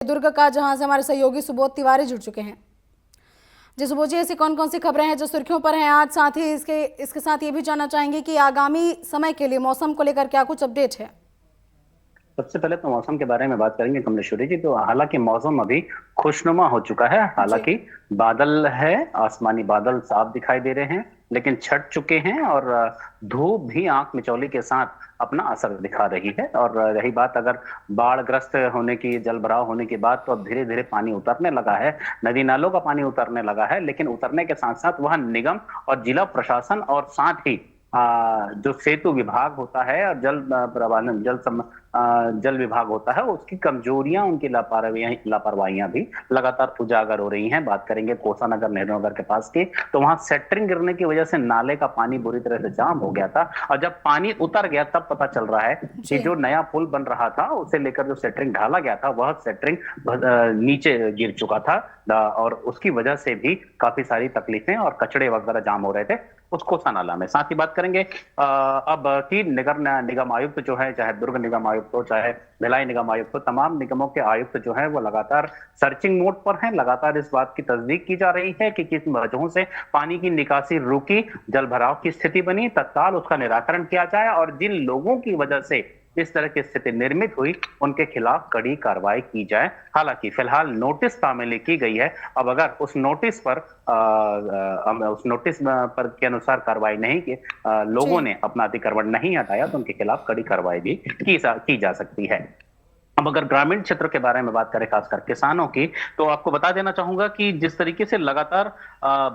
दुर्ग का, जहां से हमारे सहयोगी सुबोध तिवारी जुड़ चुके हैं। जी सुबोध जी, ऐसी कौन कौन सी खबरें हैं जो सुर्खियों पर हैं आज? साथ ही इसके साथ ये भी जानना चाहेंगे कि आगामी समय के लिए मौसम को लेकर क्या कुछ अपडेट है। सबसे पहले तो मौसम के बारे में बात करेंगे कमलेश्वरी जी। तो हालांकि मौसम अभी खुशनुमा हो चुका है। जी। हालांकि बादल है, आसमानी बादल साफ दिखाई दे रहे हैं, लेकिन छट चुके हैं और धूप भी आंख मिचौली के साथ अपना असर दिखा रही है। और रही बात अगर बाढ़ ग्रस्त होने की, जल भराव होने की बात, तो अब धीरे धीरे पानी उतरने लगा है, नदी नालों का पानी उतरने लगा है। लेकिन उतरने के साथ साथ वह निगम और जिला प्रशासन और साथ ही जो सेतु विभाग होता है और जल प्रबंधन जल विभाग होता है, उसकी कमजोरियां, उनकी लापरवाहियां भी लगातार उजागर हो रही हैं। बात करेंगे कोसा नगर, नेहरू नगर के पास की, तो वहां सेट्रिंग गिरने की वजह से नाले का पानी बुरी तरह से जाम हो गया था। और जब पानी उतर गया तब पता चल रहा है कि जी। जो नया पुल बन रहा था, उसे लेकर जो सेट्रिंग ढाला गया था, वह सेट्रिंग नीचे गिर चुका था। और उसकी वजह से भी काफी सारी तकलीफें और कचड़े वगैरह जाम हो रहे थे उस कोसा नाला में। साथ ही बात करेंगे अब की नगर निगम आयुक्त जो है, चाहे दुर्ग निगम आयुक्त हो, चाहे भिलाई निगम आयुक्त हो, तमाम निगमों के आयुक्त जो है वो लगातार सर्चिंग मोड पर हैं। लगातार इस बात की तस्दीक की जा रही है कि किस वजहों से पानी की निकासी रुकी, जल भराव की स्थिति बनी, तत्काल उसका निराकरण किया जाए और जिन लोगों की वजह से इस तरह की स्थिति निर्मित हुई, उनके खिलाफ कड़ी कार्रवाई की जाए। हालांकि फिलहाल नोटिस तामीली की गई है। अब अगर उस नोटिस पर के अनुसार कार्रवाई नहीं की, लोगों जी। ने अपना अतिक्रमण नहीं हटाया, तो उनके खिलाफ कड़ी कार्रवाई भी की जा सकती है। अब अगर ग्रामीण क्षेत्र के बारे में बात करें, खासकर किसानों की, तो आपको बता देना चाहूंगा कि जिस तरीके से लगातार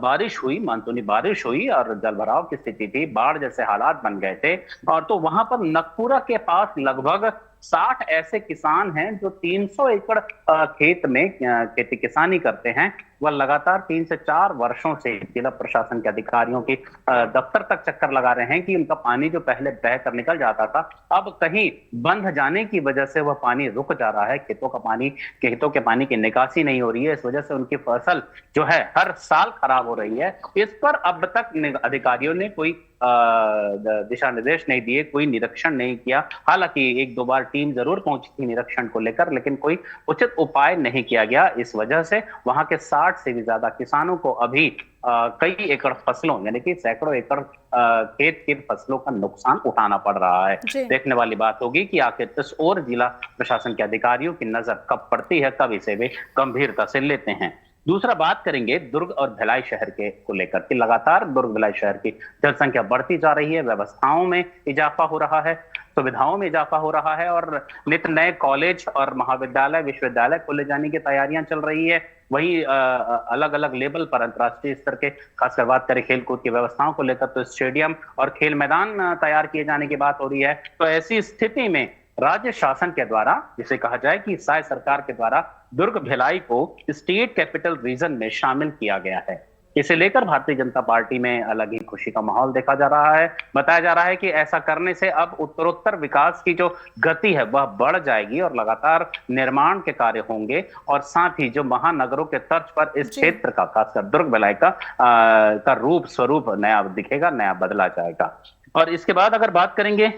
बारिश हुई, मानसूनी बारिश हुई और जलभराव की स्थिति थी, बाढ़ जैसे हालात बन गए थे। और तो वहां पर नकपुरा के पास लगभग 60 ऐसे किसान हैं जो 300 एकड़ खेत में खेती किसानी करते हैं। वह लगातार 3 से 4 वर्षों से जिला प्रशासन के अधिकारियों की दफ्तर तक चक्कर लगा रहे हैं कि उनका पानी जो पहले बह कर निकल जाता था, अब कहीं बंध जाने की वजह से वह पानी रुक जा रहा है। खेतों के पानी की निकासी नहीं हो रही है। इस वजह से उनकी फसल जो है हर साल खराब हो रही है। इस पर अब तक अधिकारियों ने कोई दिशा निर्देश नहीं दिए, कोई निरीक्षण नहीं किया। हालांकि 1-2 बार टीम जरूर पहुंची थी निरीक्षण को लेकर, लेकिन कोई उचित उपाय नहीं किया गया। इस वजह से वहां के 60 से भी ज्यादा किसानों को अभी कई एकड़ फसलों, यानी कि सैकड़ों एकड़ खेत की फसलों का नुकसान उठाना पड़ रहा है। जी। देखने वाली बात होगी कि आखिर इस और जिला प्रशासन के अधिकारियों की नजर कब पड़ती है, कब इसे वे गंभीरता से लेते हैं। दूसरा बात करेंगे दुर्ग और भिलाई शहर के को लेकर कि लगातार दुर्ग भिलाई शहर की जनसंख्या बढ़ती जा रही है, व्यवस्थाओं में इजाफा हो रहा है, सुविधाओं में इजाफा हो रहा है और नित नए कॉलेज और महाविद्यालय, विश्वविद्यालय खोले जाने की तैयारियां चल रही है। वही अलग अलग लेवल पर अंतर्राष्ट्रीय स्तर के, खासकर बात करें खेलकूद की व्यवस्थाओं को लेकर, तो स्टेडियम और खेल मैदान तैयार किए जाने की बात हो रही है। तो ऐसी स्थिति में राज्य शासन के द्वारा, जिसे कहा जाए कि साय सरकार के द्वारा, दुर्ग भिलाई को स्टेट कैपिटल रीजन में शामिल किया गया है। इसे लेकर भारतीय जनता पार्टी में अलग ही खुशी का माहौल देखा जा रहा है। बताया जा रहा है कि ऐसा करने से अब उत्तरोत्तर विकास की जो गति है वह बढ़ जाएगी और लगातार निर्माण के कार्य होंगे और साथ ही जो महानगरों के तर्ज पर इस जी। क्षेत्र का, खासकर दुर्ग भिलाई का रूप स्वरूप नया दिखेगा, नया बदला जाएगा। और इसके बाद अगर बात करेंगे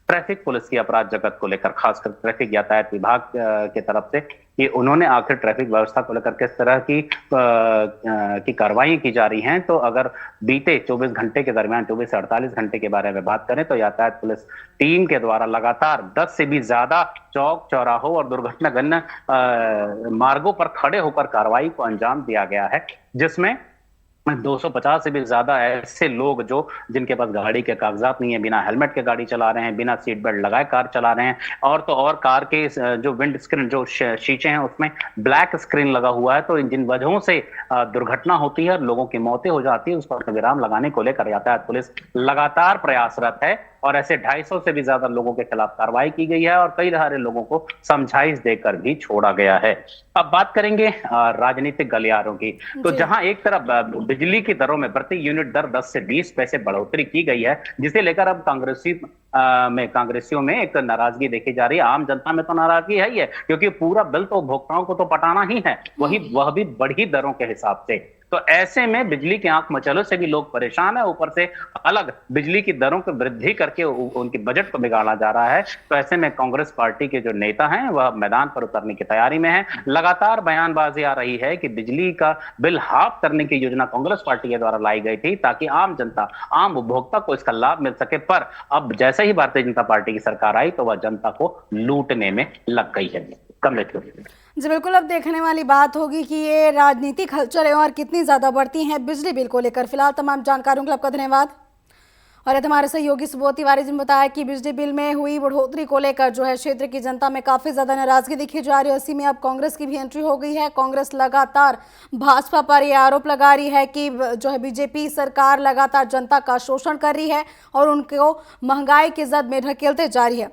ट्रैफिक पुलिस की अपराध जगत को लेकर, खासकर ट्रैफिक यातायात विभाग की तरफ से, कि उन्होंने आखिर ट्रैफिक व्यवस्था को लेकर किस तरह की कार्रवाई की जा रही हैं। तो अगर बीते 24 घंटे के दरमियान, 24 से 48 घंटे के बारे में बात करें, तो यातायात पुलिस टीम के द्वारा लगातार 10 से भी ज्यादा चौक, चौराहों और दुर्घटनाग्रस्त मार्गों पर खड़े होकर कार्रवाई को अंजाम दिया गया है, जिसमें 250 से भी ज्यादा ऐसे लोग जिनके पास गाड़ी के कागजात नहीं है, बिना हेलमेट के गाड़ी चला रहे हैं, बिना सीट बेल्ट लगाए कार चला रहे हैं। और तो और कार के जो विंड स्क्रीन, जो शीशे हैं, उसमें ब्लैक स्क्रीन लगा हुआ है। तो जिन वजहों से दुर्घटना होती है, लोगों की मौतें हो जाती है, उस पर विराम लगाने को लेकर यातायात पुलिस लगातार प्रयासरत है और ऐसे 250 से भी ज्यादा लोगों के खिलाफ कार्रवाई की गई है और कई सारे लोगों को समझाइश देकर भी छोड़ा गया है। अब बात करेंगे राजनीतिक गलियारों की। तो जी। जहां एक तरफ बिजली की दरों में प्रति यूनिट दर 10 से 20 पैसे बढ़ोतरी की गई है, जिसे लेकर अब कांग्रेसियों में एक नाराजगी देखी जा रही है। आम जनता में तो नाराजगी है ही है, क्योंकि पूरा बिल तो उपभोक्ताओं को तो पटाना ही है, वह भी बढ़ी दरों के हिसाब से। तो ऐसे में बिजली की आंख मचलों से भी लोग परेशान है, ऊपर से अलग बिजली की दरों की वृद्धि करके उनके बजट को बिगाड़ा जा रहा है। तो ऐसे में कांग्रेस पार्टी के जो नेता हैं वह मैदान पर उतरने की तैयारी में है। लगातार बयानबाजी आ रही है कि बिजली का बिल हाफ करने की योजना कांग्रेस पार्टी के द्वारा लाई गई थी ताकि आम जनता, आम उपभोक्ता को इसका लाभ मिल सके। पर अब जैसे ही भारतीय जनता पार्टी की सरकार आई तो वह जनता को लूटने में लग गई है। जी बिल्कुल, अब देखने वाली बात होगी कि ये राजनीतिक हलचलें और कितनी ज़्यादा बढ़ती हैं बिजली बिल को लेकर। फिलहाल तमाम जानकारियों के लिए आपका धन्यवाद। और ये हमारे सहयोगी सुबोध तिवारी जी ने बताया कि बिजली बिल में हुई बढ़ोतरी को लेकर जो है क्षेत्र की जनता में काफ़ी ज़्यादा नाराजगी दिखी जा रही है। इसी में अब कांग्रेस की भी एंट्री हो गई है। कांग्रेस लगातार भाजपा पर ये आरोप लगा रही है कि जो है बीजेपी सरकार लगातार जनता का शोषण कर रही है और उनको महंगाई की जद में ढकेलते जा रही है।